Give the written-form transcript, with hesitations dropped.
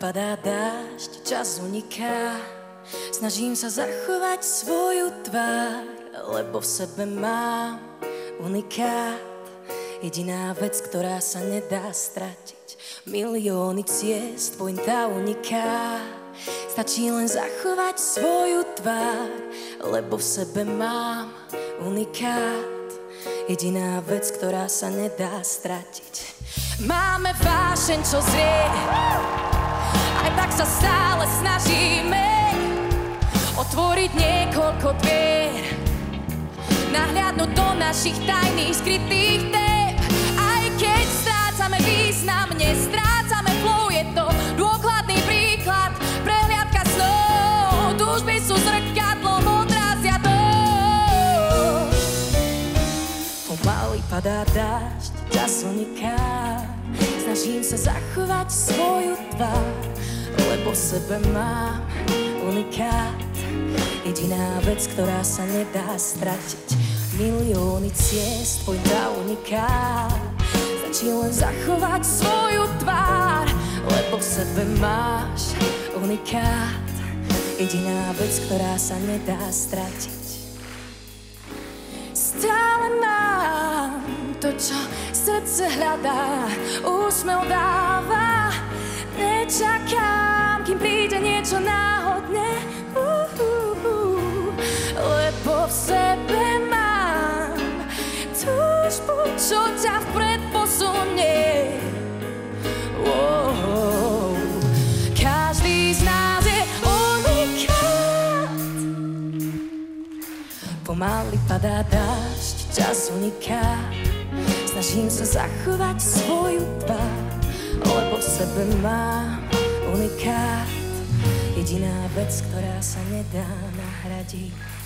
padá dážď, čas uniká. Snažím sa zachovať svoju tvár, lebo v sebe mám unikát. Jediná vec, ktorá sa nedá stratiť. Milióny ciest, pointa uniká. Stačí len zachovať svoju tvár, lebo v sebe mám unikát. Jediná vec, ktorá sa nedá stratiť. Máme vášeň, čo zrie, aj tak sa stále snažíme otvoriť niekoľko dvier, nahliadnúť do našich tajných skrytých tém. Aj keď strácame význam, nestrácame flow, je to dôkladný príklad, prehliadka snov. Túžby sú zrkadlom, odrazia to. Pomaly padá dážď, čas uniká. Snažím sa zachovať svoju tvár, lebo v sebe mám unikát. Jediná vec, ktorá sa nedá stratiť. Milióny ciest, pointa uniká. Stačí len zachovať svoju tvár, lebo v sebe máš unikát. Jediná vec, ktorá sa nedá stratiť. Stále mám to, čo srdce hľadá, úsmev dáva. Nečakám, kým príde niečo náhodne, lebo v sebe mám túžbu, čo ťa vpred posunie. Každý z nás je unikát. Pomaly padá dážď, čas uniká. Snažím sa zachovať svoju tvár, lebo v sebe mám unikát. Jediná vec, ktorá sa nedá nahradiť.